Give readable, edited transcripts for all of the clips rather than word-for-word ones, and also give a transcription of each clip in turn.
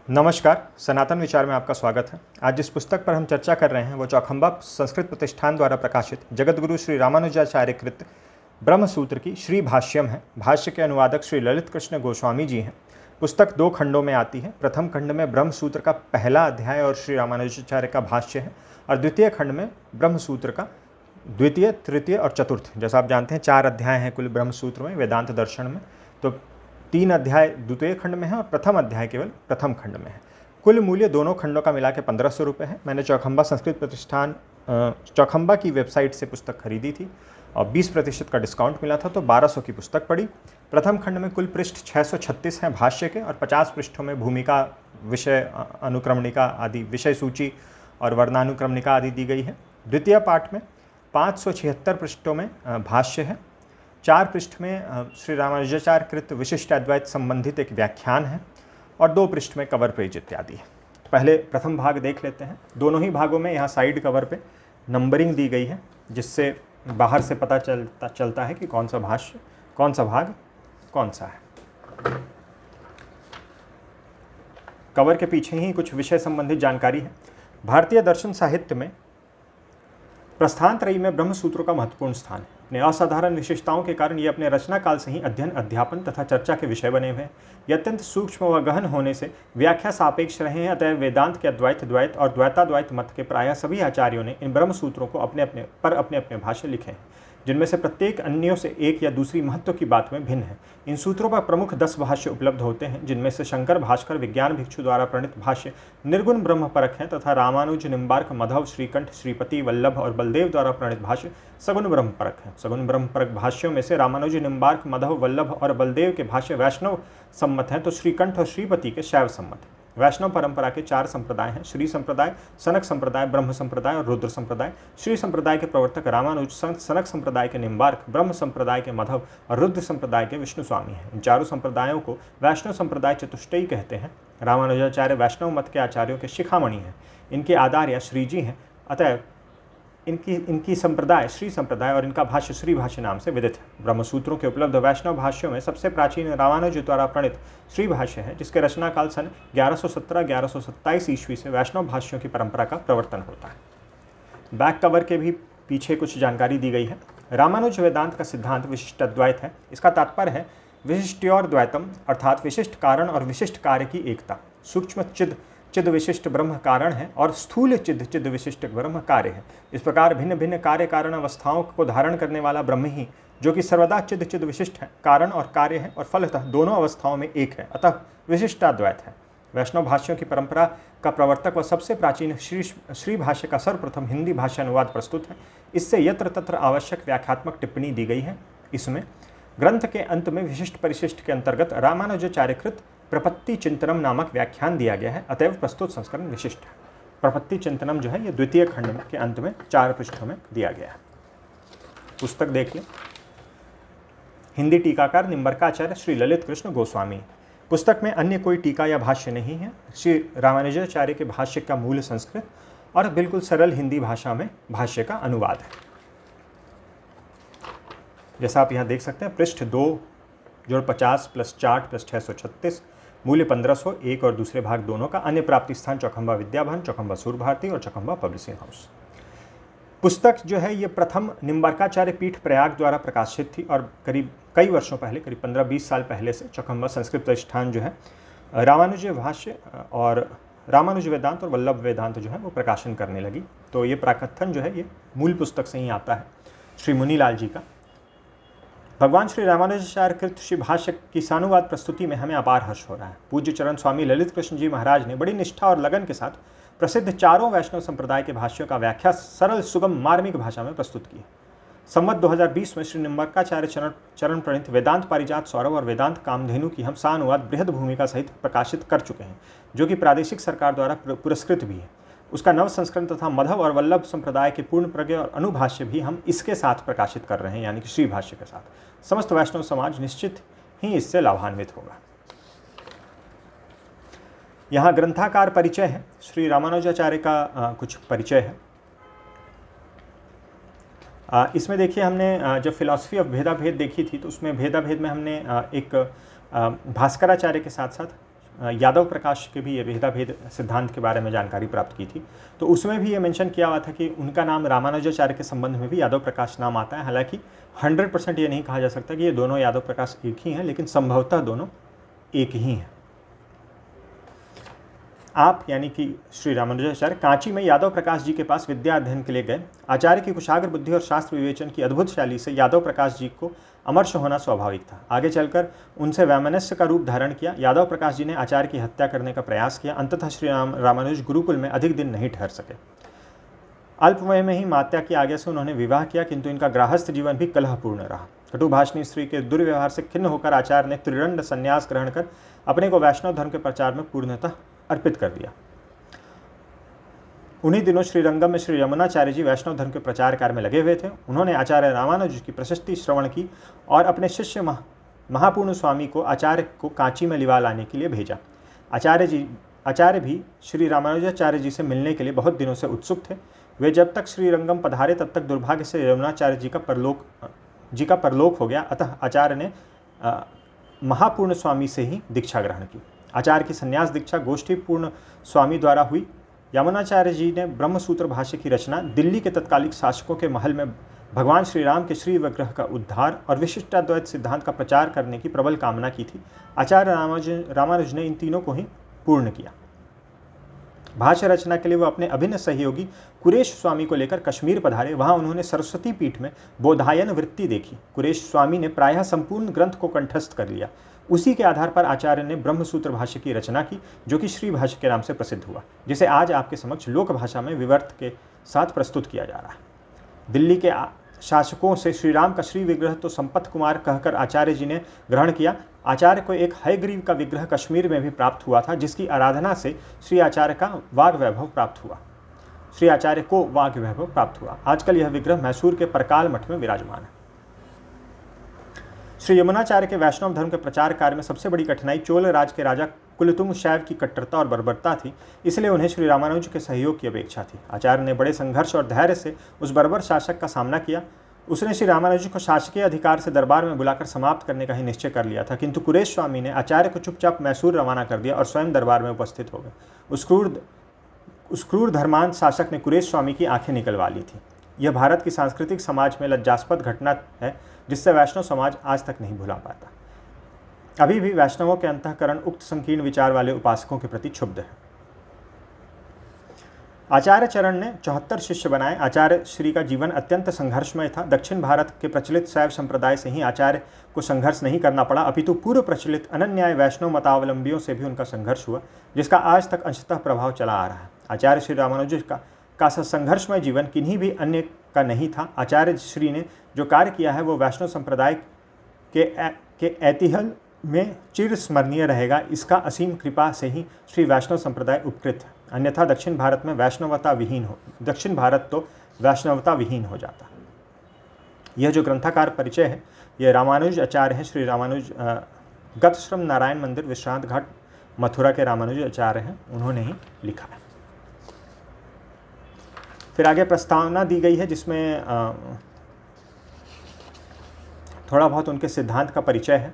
नमस्कार, सनातन विचार में आपका स्वागत है। आज जिस पुस्तक पर हम चर्चा कर रहे हैं वो चौखंबा संस्कृत प्रतिष्ठान द्वारा प्रकाशित जगतगुरु श्री रामानुजाचार्य कृत ब्रह्मसूत्र की श्री भाष्यम है। भाष्य के अनुवादक श्री ललित कृष्ण गोस्वामी जी हैं। पुस्तक 2 खंडों में आती है। प्रथम खंड में ब्रह्मसूत्र का पहला अध्याय और श्री रामानुजाचार्य का भाष्य है, और द्वितीय खंड में ब्रह्मसूत्र का द्वितीय, तृतीय और चतुर्थ, जैसा आप जानते हैं 4 अध्याय हैं कुल ब्रह्मसूत्र में, वेदांत दर्शन में। तो 3 अध्याय द्वितीय खंड में है और प्रथम अध्याय केवल प्रथम खंड में है। कुल मूल्य दोनों खंडों का मिला के 1500 रुपये है। मैंने चौखंबा संस्कृत प्रतिष्ठान चौखंबा की वेबसाइट से पुस्तक खरीदी थी और 20% का डिस्काउंट मिला था, तो 1200 की पुस्तक पड़ी। प्रथम खंड में कुल पृष्ठ 636 हैं भाष्य के, और 50 पृष्ठों में भूमिका, विषय अनुक्रमणिका आदि, विषय सूची और वर्णानुक्रमणिका आदि दी गई है। द्वितीय पाठ में 576 पृष्ठों में भाष्य है। 4 पृष्ठ में श्री रामानुजाचार्य कृत विशिष्ट अद्वैत संबंधित एक व्याख्यान है, और 2 पृष्ठ में कवर पेज इत्यादि है। पहले प्रथम भाग देख लेते हैं। दोनों ही भागों में यहाँ साइड कवर पे नंबरिंग दी गई है, जिससे बाहर से पता चलता है कि कौन सा भाष्य, कौन सा भाग कौन सा है। कवर के पीछे ही कुछ विषय संबंधित जानकारी है। भारतीय दर्शन साहित्य में प्रस्थान त्रयी में ब्रह्मसूत्रों का महत्वपूर्ण स्थान है। अपने असाधारण विशेषताओं के कारण ये अपने रचना काल से ही अध्ययन, अध्यापन तथा चर्चा के विषय बने हुए हैं। ये अत्यंत सूक्ष्म व गहन होने से व्याख्या सापेक्ष रहे हैं। अतः वेदांत के अद्वैत, द्वैत और द्वैताद्वैत मत के प्रायः सभी आचार्यों ने इन ब्रह्मसूत्रों को अपने अपने भाष्य लिखे हैं, जिनमें से प्रत्येक अन्यों से एक या दूसरी महत्व की बात में भिन्न है। इन सूत्रों पर प्रमुख 10 भाष्य उपलब्ध होते हैं, जिनमें से शंकर भास्कर विज्ञान भिक्षु द्वारा प्रणीत भाष्य निर्गुण ब्रह्म परक है, तथा रामानुज, निम्बार्क, मधव, श्रीकंठ, श्रीपति, वल्लभ और बलदेव द्वारा प्रणीत भाष्य सगुण ब्रह्म परक है। सगुण ब्रह्म परक भाष्यों में से रामानुज, निम्बार्क, मधव, वल्लभ और बलदेव के भाष्य वैष्णव सम्मत हैं, तो श्रीकंठ और श्रीपति के शैव सम्मत हैं। वैष्णव परंपरा के 4 संप्रदाय हैं: श्री संप्रदाय, सनक संप्रदाय, ब्रह्म संप्रदाय और रुद्र संप्रदाय। श्री संप्रदाय के प्रवर्तक रामानुज, सनक संप्रदाय के निम्बार्क, ब्रह्म संप्रदाय के मधव और रुद्र संप्रदाय के विष्णु स्वामी हैं। इन चारों संप्रदायों को वैष्णव संप्रदाय चतुष्टयी कहते हैं। रामानुजाचार्य वैष्णव मत के आचार्यों के शिखामणि हैं। इनके आधार्य श्रीजी हैं, अतः इनकी संप्रदाय श्री संप्रदाय और इनका भाष्य श्री भाष्य नाम से विदित है। ब्रह्मसूत्रों के उपलब्ध वैष्णव भाष्यों में सबसे प्राचीन रामानुज द्वारा प्रणीत श्री भाष्य है, जिसके रचना काल सन 1117-1127 ईस्वी से वैष्णव भाष्यों की परंपरा का प्रवर्तन होता है। बैक कवर के भी पीछे कुछ जानकारी दी गई है। रामानुज वेदांत का सिद्धांत विशिष्ट अद्वैत है। इसका तात्पर्य है विशिष्टयोर द्वैतम, अर्थात विशिष्ट कारण और विशिष्ट कार्य की एकता। सूक्ष्म चिद विशिष्ट ब्रह्म कारण है और स्थूल चिद विशिष्ट ब्रह्म कार्य है। इस प्रकार भिन्न भिन्न कार्य कारण अवस्थाओं को धारण करने वाला ब्रह्म ही, जो कि सर्वदा चिद विशिष्ट है, कारण और कार्य है और फलतः दोनों अवस्थाओं में एक है, अतः विशिष्टाद्वैत है। वैष्णव भाष्यों की परंपरा का प्रवर्तक व सबसे प्राचीन श्री भाष्य का सर्वप्रथम हिंदी भाषा अनुवाद प्रस्तुत है। इससे यत्र तत्र आवश्यक व्याख्यात्मक टिप्पणी दी गई है। इसमें ग्रंथ के अंत में विशिष्ट परिशिष्ट के अंतर्गत रामानुजाचार्य कृत प्रपत्ति चिंतनम नामक व्याख्यान दिया गया है, अतएव प्रस्तुत संस्करण विशिष्ट है। प्रपत्ति चिंतनम जो है ये द्वितीय खंड के अंत में 4 पृष्ठों में दिया गया है। पुस्तक देख लें। हिंदी टीकाकार निम्बर्काचार्य श्री ललित कृष्ण गोस्वामी। पुस्तक में अन्य कोई टीका या भाष्य नहीं है। श्री रामानुजाचार्य के भाष्य का मूल संस्कृत और बिल्कुल सरल हिंदी भाषा में भाष्य का अनुवाद है। जैसा आप यहाँ देख सकते हैं, पृष्ठ 2 जोड़ 50 + 4 + 636, मूल्य 1500, एक और दूसरे भाग दोनों का। अन्य प्राप्ति स्थान चौखंबा विद्याभवन, चौखंबा सूर भारती और चौखंबा पब्लिशिंग हाउस। पुस्तक जो है ये प्रथम निम्बार्काचार्य पीठ प्रयाग द्वारा प्रकाशित थी, और कई वर्षों पहले, करीब 15-20 साल पहले से चौखंबा संस्कृत प्रतिष्ठान जो है रामानुज भाष्य और रामानुज वेदांत और वल्लभ वेदांत जो है वो प्रकाशन करने लगी। तो ये प्राकथन जो है ये मूल पुस्तक से ही आता है, श्री मुनीलाल जी का। भगवान श्री रामानुजाचार्य कृत श्री भाष्य की सानुवाद प्रस्तुति में हमें अपार हर्ष हो रहा है। पूज्य चरण स्वामी ललित कृष्ण जी महाराज ने बड़ी निष्ठा और लगन के साथ प्रसिद्ध चारों वैष्णव संप्रदाय के भाष्यों का व्याख्या सरल, सुगम, मार्मिक भाषा में प्रस्तुत की है। संवत 2020 में श्री निम्बर्काचार्य चरण प्रणीत वेदांत पारिजात सौरभ और वेदांत कामधेनु की हम सानुवाद बृहद भूमिका सहित प्रकाशित कर चुके हैं, जो कि प्रादेशिक सरकार द्वारा पुरस्कृत भी है। उसका नव संस्करण तथा मधव और वल्लभ संप्रदाय के पूर्ण प्रज्ञ और अनुभाष्य भी हम इसके साथ प्रकाशित कर रहे हैं, यानी कि श्री भाष्य के साथ। समस्त वैष्णव समाज निश्चित ही इससे लाभान्वित होगा। यहाँ ग्रंथाकार परिचय है। श्री रामानुजाचार्य का कुछ परिचय है। इसमें देखिए, हमने जब फिलॉसफी ऑफ भेदाभेद देखी थी तो उसमें भेदाभेद में हमने एक भास्कराचार्य के साथ साथ यादव प्रकाश के भी ये भेदाभेद सिद्धांत के बारे में जानकारी प्राप्त की थी। तो उसमें भी ये मेंशन किया हुआ था कि उनका नाम रामानुजाचार्य के संबंध में भी यादव प्रकाश नाम आता है। हालांकि 100% ये नहीं कहा जा सकता कि ये दोनों यादव प्रकाश एक ही हैं, लेकिन संभवतः दोनों एक ही हैं। आप यानी कि श्री रामानुजाचार्य कांची में यादव प्रकाश जी के पास विद्या अध्ययन के लिए गए। आचार्य की कुशाग्र बुद्धि और शास्त्र विवेचन की अद्भुत शैली से यादव प्रकाश जी को अमर्ष होना स्वाभाविक था। आगे चलकर उनसे वैमनस्य का रूप धारण किया। यादव प्रकाश जी ने आचार्य की हत्या करने का प्रयास किया। अंततः श्री रामानुज गुरुकुल में अधिक दिन नहीं ठहर सके। अल्प वय में ही मात्या की आज्ञा से उन्होंने विवाह किया, किंतु इनका गृहस्थ जीवन भी कलहपूर्ण रहा। कटुभाषणी स्त्री के दुर्व्यवहार से खिन्न होकर आचार्य ने त्रिदंड संन्यास ग्रहण कर अपने को वैष्णव धर्म के प्रचार में पूर्णतः अर्पित कर दिया। उन्हीं दिनों श्रीरंगम में श्री यमुनाचार्य जी वैष्णव धर्म के प्रचार कार्य में लगे हुए थे। उन्होंने आचार्य रामानुज की प्रशस्ति श्रवण की और अपने शिष्य महापूर्ण स्वामी को आचार्य को कांची में लिवा लाने के लिए भेजा। आचार्य भी श्री रामानुजाचार्य जी से मिलने के लिए बहुत दिनों से उत्सुक थे। वे जब तक श्रीरंगम पधारे तब तक दुर्भाग्य से यमुनाचार्य जी का परलोक हो गया। अतः आचार्य ने महापूर्ण स्वामी से ही दीक्षा ग्रहण की। आचार्य की संन्यास दीक्षा गोष्ठी पूर्ण स्वामी द्वारा हुई। यमुनाचार्य जी ने ब्रह्मसूत्र भाष्य की रचना, दिल्ली के तत्कालिक शासकों के महल में भगवान श्री राम के श्री विग्रह का उद्धार और विशिष्टाद्वैत सिद्धांत का प्रचार करने की प्रबल कामना की थी। आचार्य रामानुज ने इन तीनों को ही पूर्ण किया। भाष्य रचना के लिए वो अपने अभिन्न सहयोगी कुरेश स्वामी को लेकर कश्मीर पधारे। वहां उन्होंने सरस्वती पीठ में बोधायन वृत्ति देखी। कुरेश स्वामी ने प्रायः संपूर्ण ग्रंथ को कंठस्थ कर लिया। उसी के आधार पर आचार्य ने ब्रह्मसूत्र भाष्य की रचना की, जो कि श्री भाष्य के नाम से प्रसिद्ध हुआ, जिसे आज आपके समक्ष लोक भाषा में विवर्त के साथ प्रस्तुत किया जा रहा है। दिल्ली के शासकों से श्री राम का श्री विग्रह तो संपत कुमार कहकर आचार्य जी ने ग्रहण किया। आचार्य को एक हयग्रीव का विग्रह कश्मीर में भी प्राप्त हुआ था, जिसकी आराधना से श्री आचार्य का वाग वैभव प्राप्त हुआ। श्री आचार्य को वाग वैभव प्राप्त हुआ। आजकल यह विग्रह मैसूर के परकाल मठ में विराजमान है। श्री यमुनाचार्य के वैष्णव धर्म के प्रचार कार्य में सबसे बड़ी कठिनाई चोल राज के राजा कुलतुंग शैव की कट्टरता और बर्बरता थी, इसलिए उन्हें श्री रामानुज के सहयोग की अपेक्षा थी। आचार्य ने बड़े संघर्ष और धैर्य से उस बर्बर शासक का सामना किया। उसने श्री रामानुज को शासकीय अधिकार से दरबार में बुलाकर समाप्त करने का ही निश्चय कर लिया था, किंतु कुरेश स्वामी ने आचार्य को चुपचाप मैसूर रवाना कर दिया और स्वयं दरबार में उपस्थित हो गए। उस क्रूर धर्मांध शासक ने कुरेश स्वामी की आंखें निकलवा ली थी। यह भारत की सांस्कृतिक समाज में लज्जास्पद घटना है, जिससे वैष्णव समाज आज तक नहीं भुला पाता। अभी भी वैष्णवों के अंतःकरण उक्त संकीर्ण विचार वाले उपासकों के प्रति क्षुब्ध है। आचार्य चरण ने 74 शिष्य बनाए। आचार्य श्री का जीवन अत्यंत संघर्षमय था। दक्षिण भारत के प्रचलित शैव संप्रदाय से ही आचार्य को संघर्ष नहीं करना पड़ा, अपितु पूर्व प्रचलित अनन्याय वैष्णव मतावलंबियों से भी उनका संघर्ष हुआ, जिसका आज तक अंशतः प्रभाव चला आ रहा है। आचार्य श्री रामानुज का संघर्षमय जीवन किन्हीं भी अन्य का नहीं था। आचार्य श्री ने जो कार्य किया है वो वैष्णव संप्रदाय के ऐतिह्य में चिर स्मरणीय रहेगा। इसका असीम कृपा से ही श्री वैष्णव संप्रदाय उपकृत है, अन्यथा दक्षिण भारत तो वैष्णवता विहीन हो जाता। यह जो ग्रंथाकार परिचय है, यह रामानुज आचार्य हैं। श्री रामानुज गतश्रम नारायण मंदिर विश्रांत घाट मथुरा के रामानुज आचार्य हैं, उन्होंने ही लिखा है। फिर आगे प्रस्तावना दी गई है, जिसमें थोड़ा बहुत उनके सिद्धांत का परिचय है।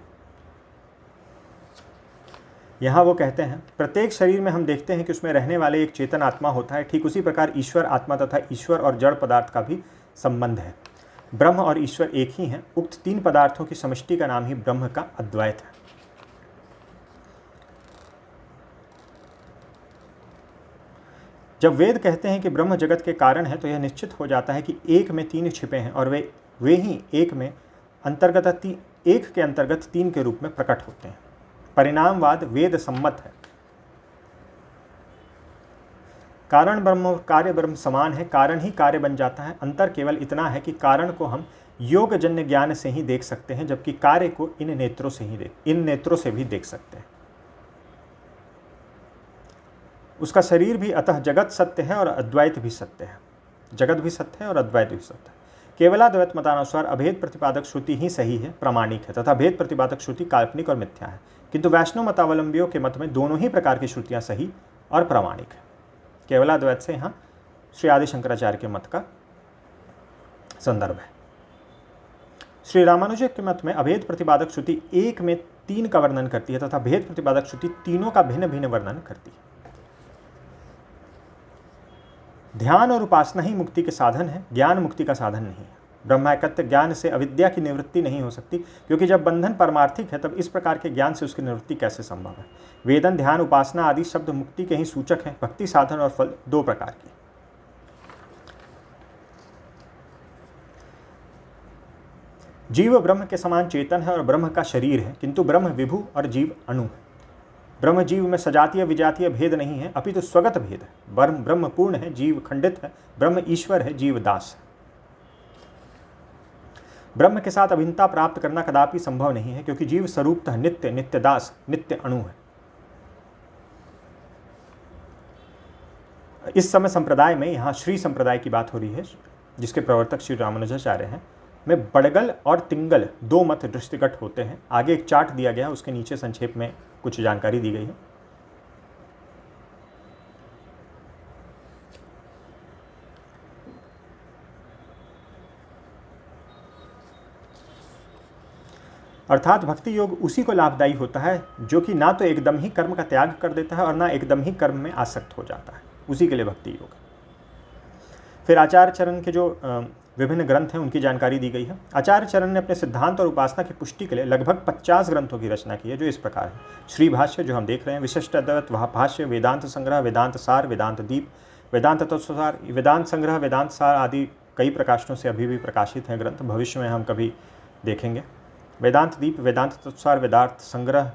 यहाँ वो कहते हैं, प्रत्येक शरीर में हम देखते हैं कि उसमें रहने वाले एक चेतन आत्मा होता है। ठीक उसी प्रकार ईश्वर आत्मा तथा ईश्वर और जड़ पदार्थ का भी संबंध है। ब्रह्म और ईश्वर एक ही हैं। उक्त तीन पदार्थों की समष्टि का नाम ही ब्रह्म का अद्वैत है। जब वेद कहते हैं कि ब्रह्म जगत के कारण है, तो यह निश्चित हो जाता है कि एक में तीन छिपे हैं और वे ही एक के अंतर्गत तीन के रूप में प्रकट होते हैं। परिणामवाद वेद सम्मत है। कारण ब्रह्म और कार्य ब्रह्म समान है। कारण ही कार्य बन जाता है। अंतर केवल इतना है कि कारण को हम योगजन्य ज्ञान से ही देख सकते हैं, जबकि कार्य को इन नेत्रों से भी देख सकते हैं। उसका शरीर भी, अतः जगत सत्य है और अद्वैत भी सत्य है। जगत भी सत्य है और अद्वैत भी सत्य है। केवलाद्वैत मतानुसार अभेद प्रतिपादक श्रुति ही सही है, प्रामाणिक है, तथा भेद प्रतिपादक श्रुति काल्पनिक और मिथ्या है। किंतु वैष्णव मतावलंबियों के मत में दोनों ही प्रकार की श्रुतियां सही और प्रामाणिक है। केवलाद्वैत से यहाँ श्री आदि शंकराचार्य के मत का संदर्भ है। श्री रामानुज के मत में अभेद प्रतिपादक श्रुति एक में तीन का वर्णन करती है तथा भेद प्रतिपादक श्रुति तीनों का भिन्न भिन्न वर्णन करती है। ध्यान और उपासना ही मुक्ति के साधन है, ज्ञान मुक्ति का साधन नहीं है। ब्रह्मैकत्य ज्ञान से अविद्या की निवृत्ति नहीं हो सकती, क्योंकि जब बंधन परमार्थिक है तब इस प्रकार के ज्ञान से उसकी निवृत्ति कैसे संभव है। वेदन, ध्यान, उपासना आदि शब्द मुक्ति के ही सूचक हैं। भक्ति, साधन और फल दो प्रकार के। जीव ब्रह्म के समान चेतन है और ब्रह्म का शरीर है, किंतु ब्रह्म विभु और जीव अणु है। ब्रह्म जीव में सजातीय विजातीय भेद नहीं है, अपितु स्वगत भेद है। ब्रह्म पूर्ण है, जीव खंडित है। ब्रह्म ईश्वर है, जीव दास है। ब्रह्म के साथ अभिन्नता प्राप्त करना कदापि संभव नहीं है, क्योंकि जीव स्वरूपतः नित्य, नित्य दास, नित्य अणु है। इस समय संप्रदाय में, यहाँ श्री संप्रदाय की बात हो रही है, जिसके प्रवर्तक श्री रामानुजाचार्य हैं, में बड़गल और तिंगल दो मत दृष्टिगत होते हैं। आगे एक चार्ट दिया गया है, उसके नीचे संक्षेप में कुछ जानकारी दी गई है। अर्थात भक्ति योग उसी को लाभदायी होता है जो कि ना तो एकदम ही कर्म का त्याग कर देता है और ना एकदम ही कर्म में आसक्त हो जाता है, उसी के लिए भक्ति योग। फिर आचार्य चरण के जो विभिन्न ग्रंथ हैं उनकी जानकारी दी गई है। आचार्य चरण ने अपने सिद्धांत और उपासना की पुष्टि के लिए लगभग 50 ग्रंथों की रचना की है, जो इस प्रकार है। श्री भाष्य जो हम देख रहे हैं, विशिष्ट अद्वैत भाष्य, वेदांत संग्रह, वेदांत सार, वेदांत दीप, वेदांत तत्वसार, वेदांत संग्रह, वेदांत सार आदि कई प्रकाशनों से अभी भी प्रकाशित हैं ग्रंथ, भविष्य में हम कभी देखेंगे। वेदांत दीप, वेदांत तत्वसार, वेदांत संग्रह,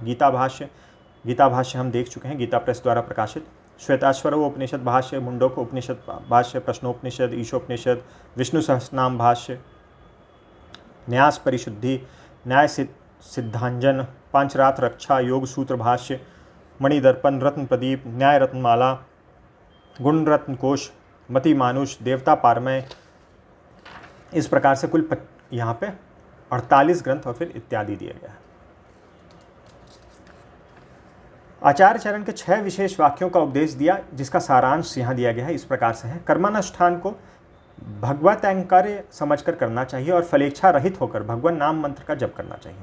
गीता भाष्य हम देख चुके हैं, गीता प्रेस द्वारा प्रकाशित। श्वेताश्वरोपनिषद भाष्य, मुंडोक उपनिषद भाष्य, प्रश्नोपनिषद, ईशोपनिषद, विष्णु सहस्रनाम भाष्य, न्यास परिशुद्धि, न्याय सिद्धांजन, पांचरात्र रक्षा, योग सूत्र भाष्य, मणिदर्पण, रत्न प्रदीप, न्याय रत्नमाला, गुण रत्न कोश, मति मानुष, देवता पारमय, इस प्रकार से कुल यहाँ पे 48 ग्रंथ और फिर इत्यादि दिए गया है। आचार्य चरण के 6 विशेष वाक्यों का उपदेश दिया, जिसका सारांश यहाँ दिया गया है, इस प्रकार से है। कर्मानुष्ठान को भगवत अंकार्य समझकर करना चाहिए और फलेच्छा रहित होकर भगवान नाम मंत्र का जप करना चाहिए।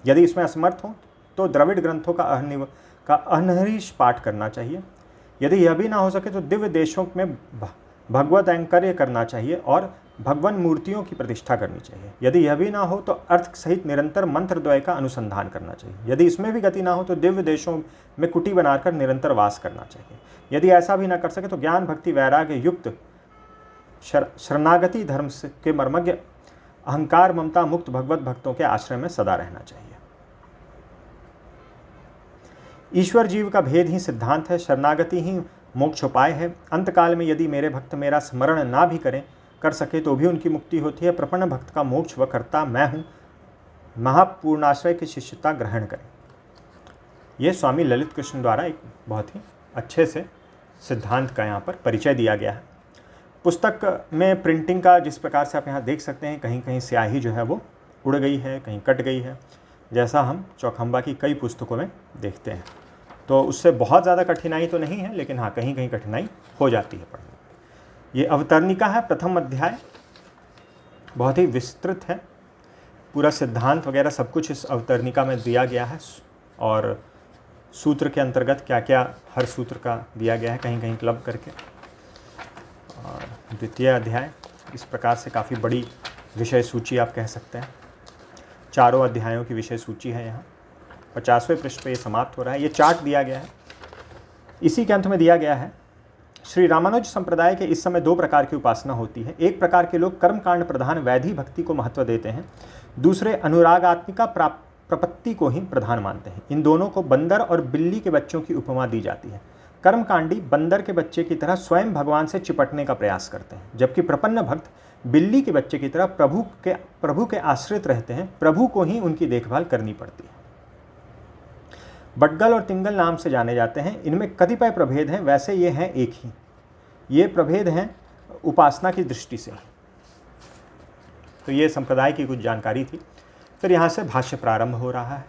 यदि इसमें असमर्थ हो तो द्रविड़ ग्रंथों का अहर्निश पाठ करना चाहिए। यदि यह भी ना हो सके तो दिव्य देशों में भगवत अंकार्य करना चाहिए और भगवान मूर्तियों की प्रतिष्ठा करनी चाहिए। यदि यह भी ना हो तो अर्थ सहित निरंतर मंत्र द्वय का अनुसंधान करना चाहिए। यदि इसमें भी गति ना हो तो दिव्य देशों में कुटी बनाकर निरंतर वास करना चाहिए। यदि ऐसा भी ना कर सके तो ज्ञान भक्ति वैराग्य युक्त शरणागति धर्म के मर्मज्ञ अहंकार ममता मुक्त भगवत भक्तों के आश्रय में सदा रहना चाहिए। ईश्वर जीव का भेद ही सिद्धांत है, शरणागति ही मोक्ष उपाय है। अंतकाल में यदि मेरे भक्त मेरा स्मरण ना भी कर सके तो भी उनकी मुक्ति होती है। प्रपन्न भक्त का मोक्ष व कर्ता मैं हूँ, महापूर्णाश्रय की शिष्यता ग्रहण करें। यह स्वामी ललित कृष्ण द्वारा एक बहुत ही अच्छे से सिद्धांत का यहाँ पर परिचय दिया गया है। पुस्तक में प्रिंटिंग का जिस प्रकार से आप यहाँ देख सकते हैं, कहीं कहीं स्याही जो है वो उड़ गई है, कहीं कट गई है, जैसा हम चौखंबा की कई पुस्तकों में देखते हैं। तो उससे बहुत ज़्यादा कठिनाई तो नहीं है, लेकिन हाँ कहीं कहीं कठिनाई हो जाती है पढ़ने। ये अवतरणिका है, प्रथम अध्याय बहुत ही विस्तृत है, पूरा सिद्धांत वगैरह सब कुछ इस अवतरणिका में दिया गया है और सूत्र के अंतर्गत क्या क्या हर सूत्र का दिया गया है कहीं कहीं क्लब करके। और द्वितीय अध्याय इस प्रकार से काफ़ी बड़ी विषय सूची आप कह सकते हैं, चारों अध्यायों की विषय सूची है। यहाँ 50वें पृष्ठ पे ये समाप्त हो रहा है। ये चार्ट दिया गया है, इसी के अंत में दिया गया है। श्री रामानुज संप्रदाय के इस समय 2 प्रकार की उपासना होती है। एक प्रकार के लोग कर्मकांड प्रधान वैधि भक्ति को महत्व देते हैं, दूसरे अनुरागात्मिका प्रपत्ति को ही प्रधान मानते हैं। इन दोनों को बंदर और बिल्ली के बच्चों की उपमा दी जाती है। कर्मकांडी बंदर के बच्चे की तरह स्वयं भगवान से चिपटने का प्रयास करते हैं, जबकि प्रपन्न भक्त बिल्ली के बच्चे की तरह प्रभु के आश्रित रहते हैं। प्रभु को ही उनकी देखभाल करनी पड़ती है। बटगल और तिंगल नाम से जाने जाते हैं। इनमें कतिपय प्रभेद हैं, वैसे ये हैं एक ही। ये प्रभेद हैं उपासना की दृष्टि से। तो ये संप्रदाय की कुछ जानकारी थी। फिर यहाँ से भाष्य प्रारंभ हो रहा है।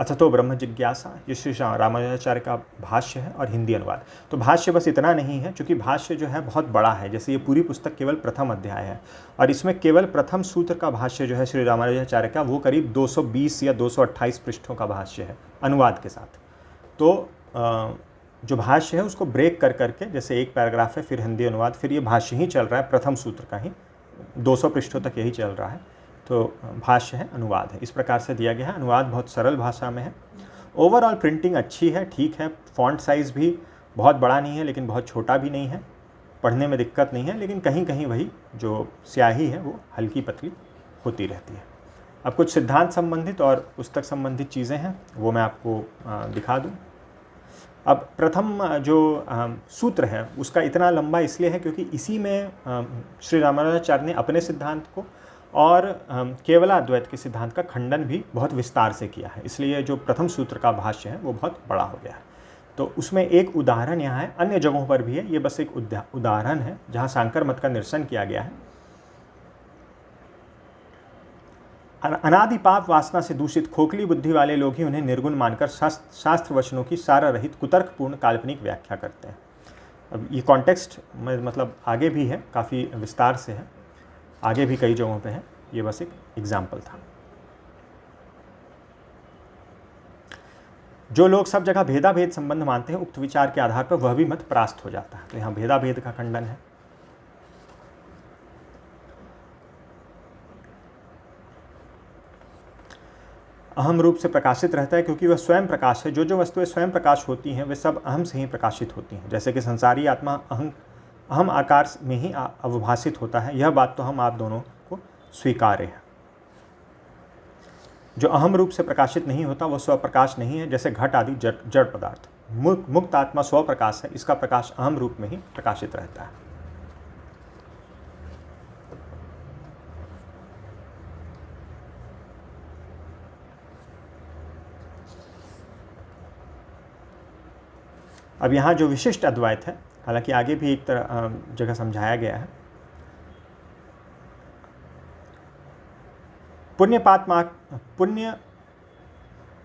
अथतो ब्रह्म जिज्ञासा, ये श्री रामानुजाचार्य का भाष्य है और हिंदी अनुवाद। तो भाष्य बस इतना नहीं है, क्योंकि भाष्य जो है बहुत बड़ा है। जैसे ये पूरी पुस्तक केवल प्रथम अध्याय है और इसमें केवल प्रथम सूत्र का भाष्य जो है श्री रामानुजाचार्य का, वो करीब 220 या 228 पृष्ठों का भाष्य है अनुवाद के साथ। तो जो भाष्य है उसको ब्रेक कर करके, जैसे एक पैराग्राफ है फिर हिंदी अनुवाद, फिर ये भाष्य ही चल रहा है प्रथम सूत्र का ही, 200 पृष्ठों तक यही चल रहा है। तो भाष्य है, अनुवाद है, इस प्रकार से दिया गया है। अनुवाद बहुत सरल भाषा में है। ओवरऑल प्रिंटिंग अच्छी है, ठीक है। फॉन्ट साइज़ भी बहुत बड़ा नहीं है लेकिन बहुत छोटा भी नहीं है, पढ़ने में दिक्कत नहीं है, लेकिन कहीं कहीं वही जो स्याही है वो हल्की पतली होती रहती है। अब कुछ सिद्धांत संबंधित और पुस्तक संबंधित चीज़ें हैं, वो मैं आपको दिखा दूँ। अब प्रथम जो सूत्र है उसका इतना लंबा इसलिए है क्योंकि इसी में श्री रामानुजाचार्य ने अपने सिद्धांत को और केवलाद्वैत के सिद्धांत का खंडन भी बहुत विस्तार से किया है, इसलिए जो प्रथम सूत्र का भाष्य है वो बहुत बड़ा हो गया है। तो उसमें एक उदाहरण यहाँ है, अन्य जगहों पर भी है, ये बस एक उदाहरण है जहाँ शांकर मत का निरसन किया गया है। अनादि पाप वासना से दूषित खोखली बुद्धि वाले लोग ही उन्हें निर्गुण मानकर शास्त्र वचनों की सारा रहित कुतर्कपूर्ण काल्पनिक व्याख्या करते हैं। अब ये कॉन्टेक्स्ट में मतलब आगे भी है, काफ़ी विस्तार से है, आगे भी कई जगहों पे है, ये बस एक एग्जाम्पल था। जो लोग सब जगह भेदाभेद संबंध मानते हैं, उक्त विचार के आधार पर वह भी मत परास्त हो जाता है। तो यहाँ भेदाभेद का खंडन है। अहम रूप से प्रकाशित रहता है क्योंकि वह स्वयं प्रकाश है। जो जो वस्तुएं स्वयं प्रकाश होती हैं वे सब अहम से ही प्रकाशित होती हैं। जैसे कि संसारी आत्मा अहम आकार में ही अवभाषित होता है, यह बात तो हम आप दोनों को स्वीकार्य है। जो अहम रूप से प्रकाशित नहीं होता वह स्वप्रकाश नहीं है, जैसे घट आदि जड़ पदार्थ। मुक्त आत्मा स्वप्रकाश है, इसका प्रकाश अहम रूप में ही प्रकाशित रहता है। अब यहाँ जो विशिष्ट अद्वैत है, हालांकि आगे भी एक जगह समझाया गया है। पुण्य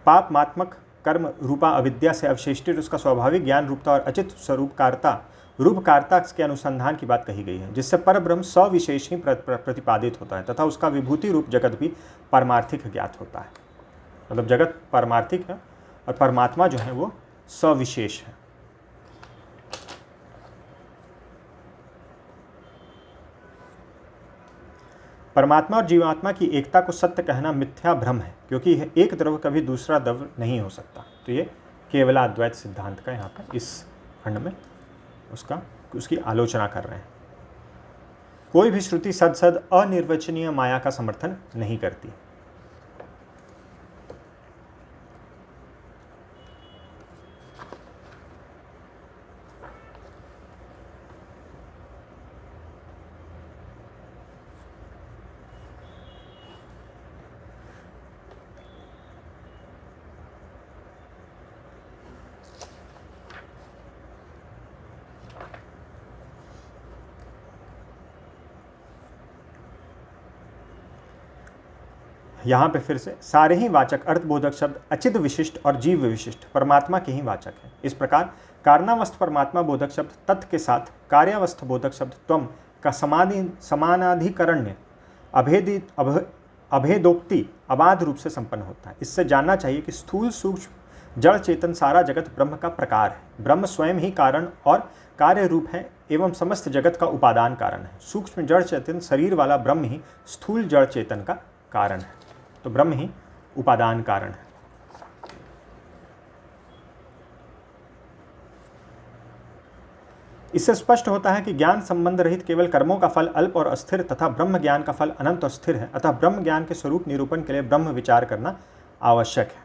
पापमात्मक कर्म रूपा अविद्या से अवशेषित उसका स्वाभाविक ज्ञान रूपता और अचित स्वरूपकारता रूपकारता के अनुसंधान की बात कही गई है, जिससे परब्रह्म सविशेष ही प्रतिपादित होता है तथा उसका विभूति रूप जगत भी पारमार्थिक ज्ञात होता है। मतलब जगत पारमार्थिक है और परमात्मा जो है वो सविशेष है। परमात्मा और जीवात्मा की एकता को सत्य कहना मिथ्या भ्रम है, क्योंकि एक द्रव्य कभी दूसरा द्रव्य नहीं हो सकता। तो ये केवलाद्वैत सिद्धांत का यहाँ पर इस खंड में उसकी आलोचना कर रहे हैं। कोई भी श्रुति सद अनिर्वचनीय माया का समर्थन नहीं करती। यहाँ पे फिर से सारे ही वाचक अर्थबोधक शब्द अचिद विशिष्ट और जीव विशिष्ट परमात्मा के ही वाचक है। इस प्रकार कारणावस्थ परमात्मा बोधक शब्द तत् के साथ कार्यावस्थ बोधक शब्द त्वम का समानाधिकरण्य अभेदोक्ति अबाध रूप से संपन्न होता है। इससे जानना चाहिए कि स्थूल सूक्ष्म जड़ चेतन सारा जगत ब्रह्म का प्रकार है। ब्रह्म स्वयं ही कारण और कार्य रूप है एवं समस्त जगत का उपादान कारण है। सूक्ष्म जड़ चेतन शरीर वाला ब्रह्म ही स्थूल जड़ चेतन का कारण है। तो ब्रह्म ही उपादान कारण है। इससे स्पष्ट होता है कि ज्ञान संबंध रहित केवल कर्मों का फल अल्प और अस्थिर तथा ब्रह्म ज्ञान का फल अनंत और स्थिर है। अतः ब्रह्म ज्ञान के स्वरूप निरूपण के लिए ब्रह्म विचार करना आवश्यक है।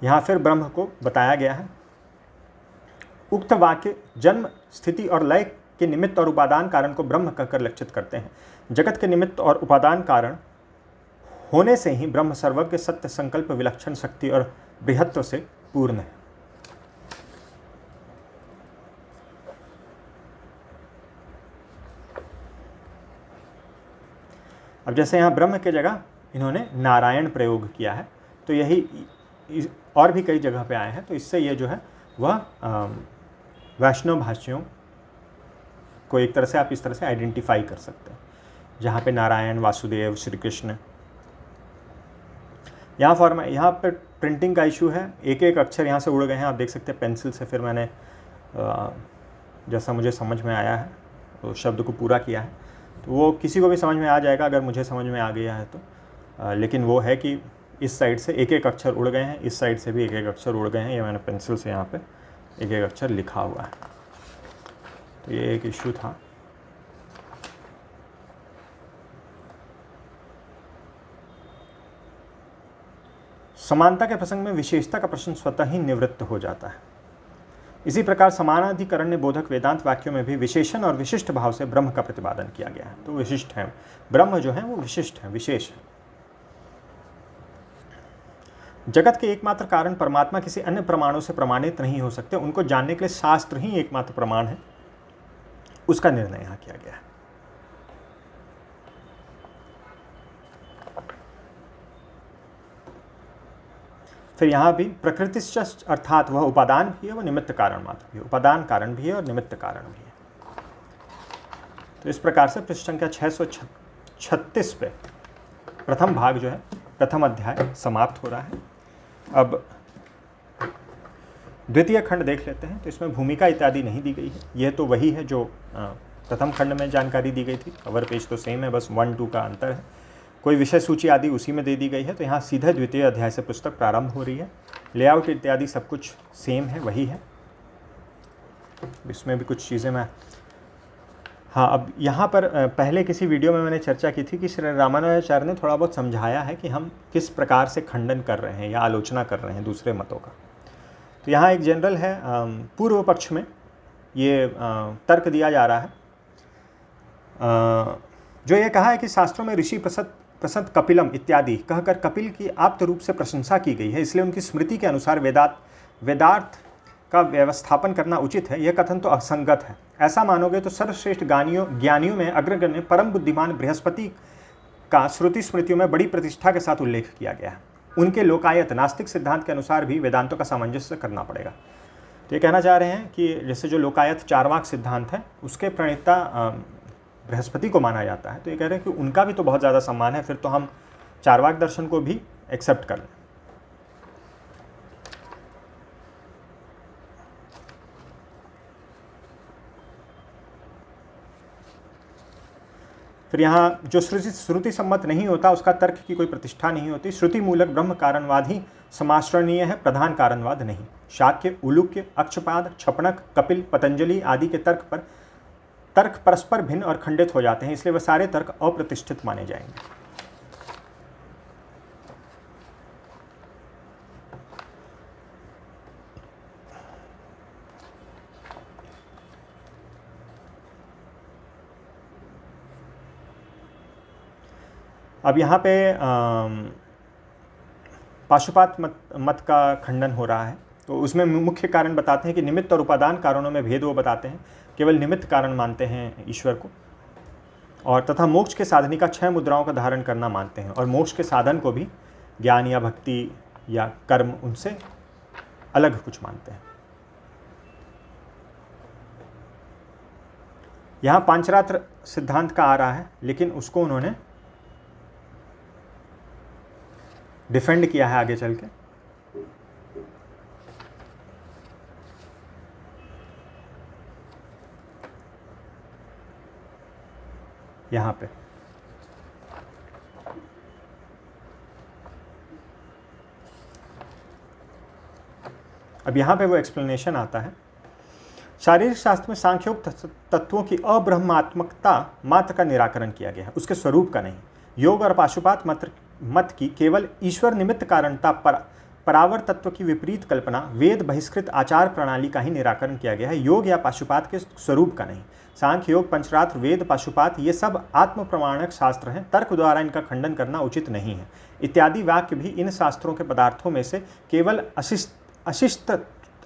यहाँ फिर ब्रह्म को बताया गया है। उक्त वाक्य जन्म स्थिति और लय के निमित्त और उपादान कारण को ब्रह्म कहकर लक्षित करते हैं। जगत के निमित्त और उपादान कारण होने से ही ब्रह्म सर्वज्ञ सत्य संकल्प विलक्षण शक्ति और बृहत्व से पूर्ण है। अब जैसे यहाँ ब्रह्म के जगह इन्होंने नारायण प्रयोग किया है, तो यही और भी कई जगह पे आए हैं, तो इससे ये जो है वह वैष्णव भाष्यों को एक तरह से आप इस तरह से आइडेंटिफाई कर सकते हैं, जहाँ पे नारायण, वासुदेव, श्री कृष्ण। यहाँ पे प्रिंटिंग का इशू है, एक एक अक्षर यहाँ से उड़ गए हैं, आप देख सकते हैं पेंसिल से फिर मैंने जैसा मुझे समझ में आया है तो शब्द को पूरा किया है, तो वो किसी को भी समझ में आ जाएगा अगर मुझे समझ में आ गया है तो। लेकिन वो है कि इस साइड से एक एक अक्षर उड़ गए हैं, इस साइड से भी एक एक अक्षर उड़ गए हैं, ये मैंने पेंसिल से यहाँ पे एक एक अक्षर लिखा हुआ है, तो ये एक इशू था। समानता के प्रसंग में विशेषता का प्रश्न स्वतः ही निवृत्त हो जाता है। इसी प्रकार समानाधिकरण बोधक वेदांत वाक्यों में भी विशेषण और विशिष्ट भाव से ब्रह्म का प्रतिपादन किया गया है। तो विशिष्ट है, ब्रह्म जो है वो विशिष्ट है, विशेष है। जगत के एकमात्र कारण परमात्मा किसी अन्य प्रमाणों से प्रमाणित नहीं हो सकते, उनको जानने के लिए शास्त्र ही एकमात्र प्रमाण है, उसका निर्णय यहाँ किया गया है। फिर यहाँ भी प्रकृति अर्थात वह उपादान भी है, वह निमित्त कारण मात्र भी है, उपादान कारण भी है और निमित्त कारण भी है। तो इस प्रकार से पृष्ठ संख्या 636 पे प्रथम भाग जो है, प्रथम अध्याय समाप्त हो रहा है। अब द्वितीय खंड देख लेते हैं। तो इसमें भूमिका इत्यादि नहीं दी गई है, यह तो वही है जो प्रथम खंड में जानकारी दी गई थी। कवर पेज तो सेम है, बस 1-2 का अंतर है। कोई विषय सूची आदि उसी में दे दी गई है। तो यहाँ सीधे द्वितीय अध्याय से पुस्तक प्रारंभ हो रही है। लेआउट इत्यादि सब कुछ सेम है, वही है। इसमें भी कुछ चीज़ें मैं अब यहाँ पर पहले किसी वीडियो में मैंने चर्चा की थी कि श्री रामानुजाचार्य ने थोड़ा बहुत समझाया है कि हम किस प्रकार से खंडन कर रहे हैं या आलोचना कर रहे हैं दूसरे मतों का। तो यहाँ एक जनरल है, पूर्व पक्ष में ये तर्क दिया जा रहा है, जो ये कहा है कि शास्त्रों में ऋषि प्रसन्न कपिलम इत्यादि कहकर कपिल की आप्त रूप से प्रशंसा की गई है, इसलिए उनकी स्मृति के अनुसार वेदार्थ का व्यवस्थापन करना उचित है। यह कथन तो असंगत है। ऐसा मानोगे तो सर्वश्रेष्ठ ज्ञानियों में अग्रगण्य परम बुद्धिमान बृहस्पति का श्रुति स्मृतियों में बड़ी प्रतिष्ठा के साथ उल्लेख किया गया है। उनके लोकायत नास्तिक सिद्धांत के अनुसार भी वेदांतों का सामंजस्य करना पड़ेगा। तो ये कहना चाह रहे हैं कि जैसे जो लोकायत चारवाक सिद्धांत है उसके प्रणेता बृहस्पति को माना जाता है, तो ये कह रहे हैं कि उनका भी तो बहुत ज़्यादा सम्मान है, फिर तो हम चारवाक दर्शन को भी एक्सेप्ट कर लें। फिर यहाँ जो श्रुति सम्मत नहीं होता उसका तर्क की कोई प्रतिष्ठा नहीं होती। श्रुति मूलक ब्रह्म कारणवाद ही समाश्रणीय है, प्रधान कारणवाद नहीं। शाक्य, उलूक्य, अक्षपाद, क्षपणक, कपिल, पतंजलि आदि के तर्क परस्पर भिन्न और खंडित हो जाते हैं, इसलिए वह सारे तर्क अप्रतिष्ठित माने जाएंगे। अब यहाँ पे पाशुपात मत का खंडन हो रहा है। तो उसमें मुख्य कारण बताते हैं कि निमित्त और उपादान कारणों में भेद वो बताते हैं। केवल निमित्त कारण मानते हैं ईश्वर को, और तथा मोक्ष के साधनी का 6 मुद्राओं का धारण करना मानते हैं, और मोक्ष के साधन को भी ज्ञान या भक्ति या कर्म उनसे अलग कुछ मानते हैं। यहाँ पांचरात्र सिद्धांत का आ रहा है, लेकिन उसको उन्होंने डिफेंड किया है आगे चल के। यहाँ पे अब यहाँ पे वो एक्सप्लेनेशन आता है। शारीरिक शास्त्र में सांख्योक्त तत्वों की अब्रह्मात्मकता मात्र का निराकरण किया गया है, उसके स्वरूप का नहीं। योग और पाशुपात मत की केवल ईश्वर निमित्त कारणता परावर तत्व की विपरीत कल्पना, वेद बहिष्कृत आचार प्रणाली का ही निराकरण किया गया है, योग या पाशुपात के स्वरूप का नहीं। सांख्य, योग, पंचरात्र, वेद, पाशुपात ये सब आत्म प्रमाणक शास्त्र हैं, तर्क द्वारा इनका खंडन करना उचित नहीं है। इत्यादि वाक्य भी इन शास्त्रों के पदार्थों में से केवल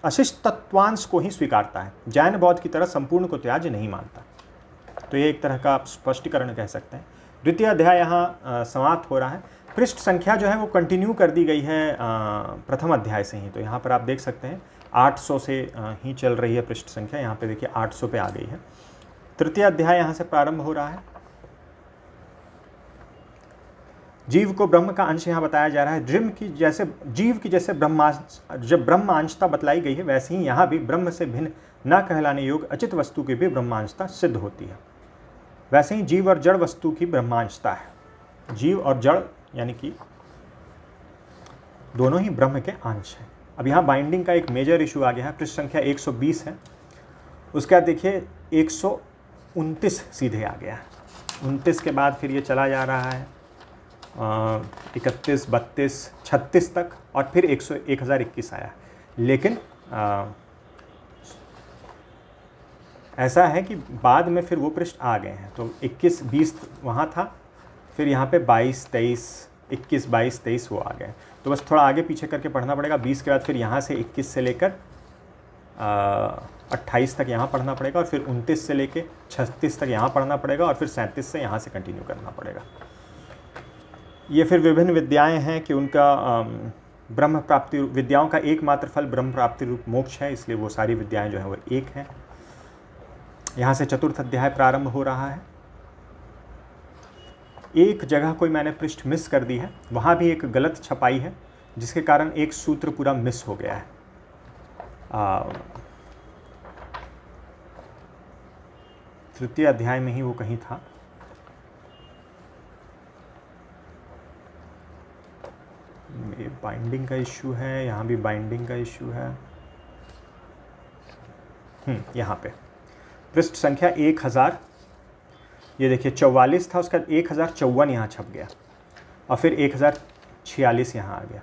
अशिष्टत्वांश को ही स्वीकारता है, जैन बौद्ध की तरह संपूर्ण को त्याज्य नहीं मानता। तो ये एक तरह का आप स्पष्टीकरण कह सकते हैं द्वितीय अध्याय यहाँ समाप्त हो रहा है। पृष्ठ संख्या जो है वो कंटिन्यू कर दी गई है प्रथम अध्याय से ही। तो यहाँ पर आप देख सकते हैं 800 से ही चल रही है पृष्ठ संख्या, यहाँ पे देखिए 800 पे आ गई है। तृतीय अध्याय यहाँ से प्रारंभ हो रहा है। जीव को ब्रह्म का अंश यहाँ बताया जा रहा है। जीव की जैसे ब्रह्मांशता बतलाई गई है, वैसे ही यहाँ भी ब्रह्म से भिन्न न कहलाने योग्य अचित वस्तु की भी ब्रह्मांशता सिद्ध होती है। वैसे ही जीव और जड़ वस्तु की ब्रह्मांशता है। जीव और जड़ यानी कि दोनों ही ब्रह्म के अंश हैं। अब यहाँ बाइंडिंग का एक मेजर इशू आ गया है। पृष्ठ संख्या 120 है, उसके बाद देखिए 129 सीधे आ गया है। 29 के बाद फिर ये चला जा रहा है 31, 32, 36 तक, और फिर 1021 आया। लेकिन ऐसा है कि बाद में फिर वो पृष्ठ आ गए हैं। तो 21, 20 वहाँ था, फिर यहाँ पे 22, 23, 21, 22, 23 वो आ गए। तो बस थोड़ा आगे पीछे करके पढ़ना पड़ेगा। 20 के बाद फिर यहाँ से 21 से लेकर 28 तक यहाँ पढ़ना पड़ेगा, और फिर 29 से लेकर 36 तक यहाँ पढ़ना पड़ेगा, और फिर 37 से यहाँ से कंटिन्यू करना पड़ेगा। ये फिर विभिन्न विद्याएं हैं कि उनका ब्रह्म प्राप्ति विद्याओं का एकमात्र फल ब्रह्म प्राप्ति रूप मोक्ष है, इसलिए वो सारी विद्याएं जो हैं वो एक हैं। यहाँ से चतुर्थ अध्याय प्रारंभ हो रहा है। एक जगह कोई मैंने पृष्ठ मिस कर दी है, वहाँ भी एक गलत छपाई है, जिसके कारण एक सूत्र पूरा मिस हो गया है। तृतीय अध्याय में ही वो कहीं था। ये बाइंडिंग का इश्यू है, यहाँ भी बाइंडिंग का इश्यू है। यहाँ पे पृष्ठ संख्या 1000, ये देखिए 44 था, उसका 1054 यहाँ छप गया, और फिर 1046 यहाँ आ गया।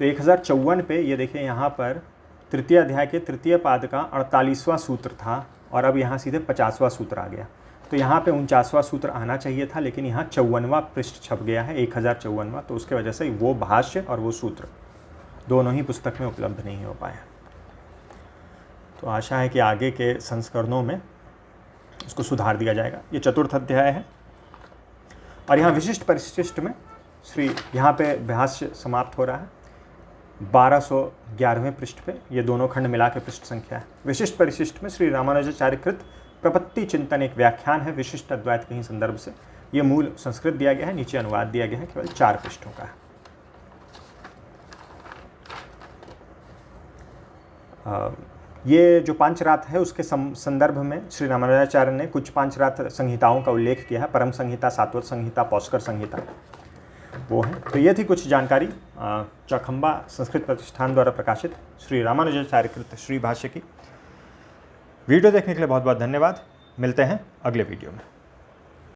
तो 1054 पे ये देखिए यहाँ पर तृतीय अध्याय के तृतीय पाद का 48वां सूत्र था, और अब यहाँ सीधे 50वां सूत्र आ गया। तो यहाँ पे 49वां सूत्र आना चाहिए था, लेकिन यहाँ 54वां पृष्ठ छप गया है, 1054वां। तो उसके वजह से वो भाष्य और वो सूत्र दोनों ही पुस्तक में उपलब्ध नहीं हो पाए। तो आशा है कि आगे के संस्करणों में इसको सुधार दिया जाएगा। ये चतुर्थ अध्याय है, और यहाँ विशिष्ट परिशिष्ट में यहाँ पे भाष्य समाप्त हो रहा है 1211वें पृष्ठ पे। ये दोनों खंड मिला के पृष्ठ संख्या है। विशिष्ट परिशिष्ट में श्री रामानुजाचार्य कृत प्रपत्ति चिंतन एक व्याख्यान है विशिष्ट अद्वैत के ही संदर्भ से। ये मूल संस्कृत दिया गया है, नीचे अनुवाद दिया गया है, केवल 4 पृष्ठों का है। ये जो पांचरात्र है उसके संदर्भ में श्री रामानुजाचार्य ने कुछ पांचरात्र संहिताओं का उल्लेख किया है। परम संहिता, सात्वत संहिता, पौष्कर संहिता वो है। तो ये थी कुछ जानकारी चौखंबा संस्कृत प्रतिष्ठान द्वारा प्रकाशित श्री रामानुजाचार्य कृत श्री भाष्य की। वीडियो देखने के लिए बहुत बहुत धन्यवाद। मिलते हैं अगले वीडियो में।